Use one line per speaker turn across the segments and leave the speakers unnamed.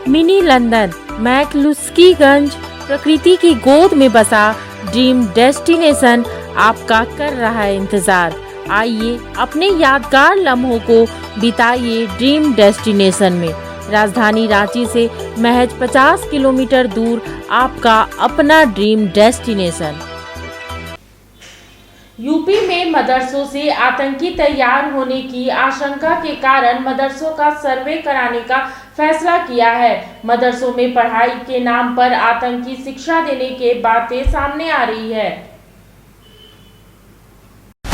Mini London McCluskieganj प्रकृति की गोद में बसा ड्रीम डेस्टिनेशन आपका कर रहा है इंतजार। आइए अपने यादगार लम्हों को बिताइए ड्रीम डेस्टिनेशन में। राजधानी रांची से महज 50 किलोमीटर दूर आपका अपना ड्रीम डेस्टिनेशन। यूपी में मदरसों से आतंकी तैयार होने की आशंका के कारण मदरसों का सर्वे कराने का फैसला किया है। मदरसों में पढ़ाई के नाम पर आतंकी शिक्षा देने के बातें सामने आ रही है।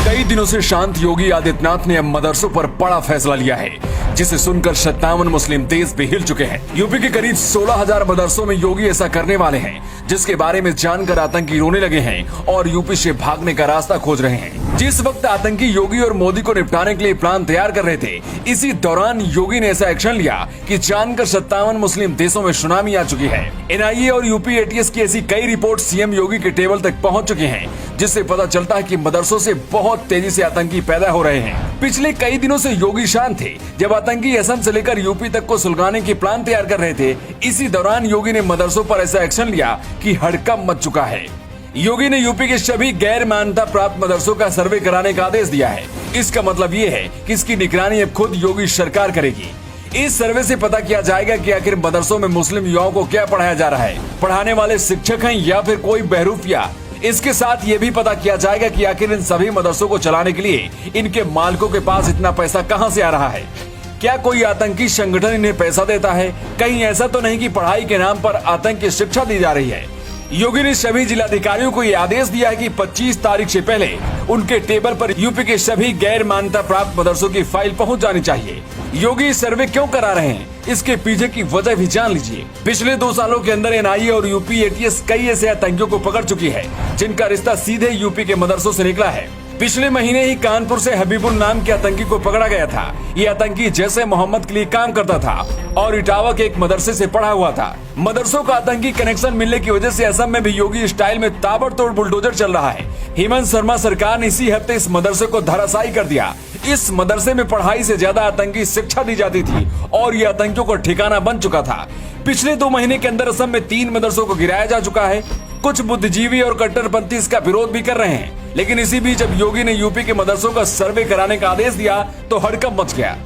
कई दिनों से शांत योगी आदित्यनाथ ने अब मदरसों पर बड़ा फैसला लिया है, जिसे सुनकर 57 मुस्लिम देश भी हिल चुके हैं। यूपी के करीब 16,000 मदरसों में योगी ऐसा करने वाले हैं, जिसके बारे में जानकर आतंकी रोने लगे हैं और यूपी से भागने का रास्ता खोज रहे हैं। जिस वक्त आतंकी योगी और मोदी को निपटाने के लिए प्लान तैयार कर रहे थे, इसी दौरान योगी ने ऐसा एक्शन लिया कि जानकर 57 मुस्लिम देशों में सुनामी आ चुकी है। एनआईए और यूपी एटीएस की ऐसी कई रिपोर्ट सीएम योगी के टेबल तक पहुंच चुकी हैं, जिससे पता चलता है कि मदरसों से बहुत तेजी से आतंकी पैदा हो रहे हैं। पिछले कई दिनों से योगी शांत थे, जब आतंकी असम से लेकर यूपी तक को सुलगाने की प्लान तैयार कर रहे थे। इसी दौरान योगी ने मदरसों पर ऐसा एक्शन लिया कि हड़कंप मच चुका है। योगी ने यूपी के सभी गैर मान्यता प्राप्त मदरसों का सर्वे कराने का आदेश दिया है। इसका मतलब ये है कि इसकी निगरानी अब खुद योगी सरकार करेगी। इस सर्वे से पता किया जाएगा कि आखिर मदरसों में मुस्लिम युवाओं को क्या पढ़ाया जा रहा है, पढ़ाने वाले शिक्षक हैं या फिर कोई बहरूपिया। इसके साथ ये भी पता किया जाएगा कि आखिर इन सभी मदरसों को चलाने के लिए इनके मालिकों के पास इतना पैसा कहां से आ रहा है। क्या कोई आतंकी संगठन इन्हें पैसा देता है? कहीं ऐसा तो नहीं कि पढ़ाई के नाम पर आतंक की शिक्षा दी जा रही है। योगी ने सभी जिलाधिकारियों को ये आदेश दिया है कि 25 तारीख से पहले उनके टेबल पर यूपी के सभी गैर मान्यता प्राप्त मदरसों की फाइल पहुंच जानी चाहिए। योगी सर्वे क्यों करा रहे हैं, इसके पीछे की वजह भी जान लीजिए। पिछले 2 सालों के अंदर एनआईए और यूपी एटीएस कई ऐसे आतंकियों को पकड़ चुकी है, जिनका रिश्ता सीधे यूपी के मदरसों से निकला है। पिछले महीने ही कानपुर से हबीबुल नाम के आतंकी को पकड़ा गया था। ये आतंकी जैसे मोहम्मद के लिए काम करता था और इटावा के एक मदरसे से पढ़ा हुआ था। मदरसों का आतंकी कनेक्शन मिलने की वजह से असम में भी योगी स्टाइल में ताबड़तोड़ बुलडोजर चल रहा है। हेमंत शर्मा सरकार ने इसी हफ्ते इस मदरसे को धराशायी कर दिया। इस मदरसे में पढ़ाई से ज्यादा आतंकी शिक्षा दी जाती थी और ये आतंकियों का ठिकाना बन चुका था। पिछले 2 महीने के अंदर असम में 3 मदरसों को गिराया जा चुका है। कुछ बुद्धिजीवी और कट्टरपंथी इसका विरोध भी कर रहे हैं, लेकिन इसी बीच जब योगी ने यूपी के मदरसों का सर्वे कराने का आदेश दिया तो हड़कंप मच गया।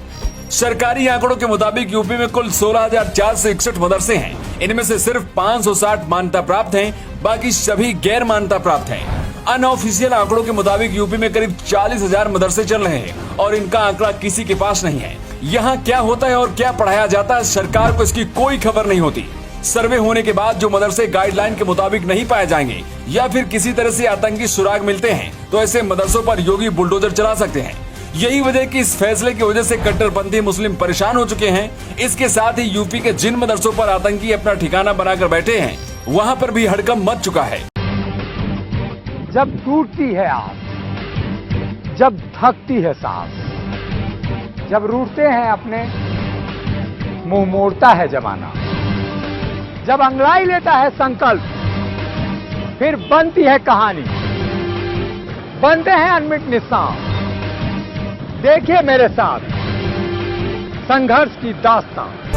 सरकारी आंकड़ों के मुताबिक यूपी में कुल 16,461 मदरसे हैं। इनमें से सिर्फ 560 मान्यता प्राप्त हैं, बाकी सभी गैर मान्यता प्राप्त हैं। अनऑफिशियल आंकड़ों के मुताबिक यूपी में करीब 40,000 मदरसे चल रहे हैं और इनका आंकड़ा किसी के पास नहीं है। यहाँ क्या होता है और क्या पढ़ाया जाता है, सरकार को इसकी कोई खबर नहीं होती। सर्वे होने के बाद जो मदरसे गाइडलाइन के मुताबिक नहीं पाए जाएंगे या फिर किसी तरह से आतंकी सुराग मिलते हैं, तो ऐसे मदरसों पर योगी बुलडोजर चला सकते हैं। यही वजह कि इस फैसले की वजह से कट्टरपंथी मुस्लिम परेशान हो चुके हैं। इसके साथ ही यूपी के जिन मदरसों पर आतंकी अपना ठिकाना बनाकर बैठे हैं, वहाँ पर भी हड़कंप मच चुका है।
जब टूटती है आस, जब थकती है सांस, जब रूठते हैं अपने, मुंह मोड़ता है जमाना, जब अंगड़ाई लेता है संकल्प, फिर बनती है कहानी, बनते हैं अनमिट निशान। देखिए मेरे साथ संघर्ष की दास्तान।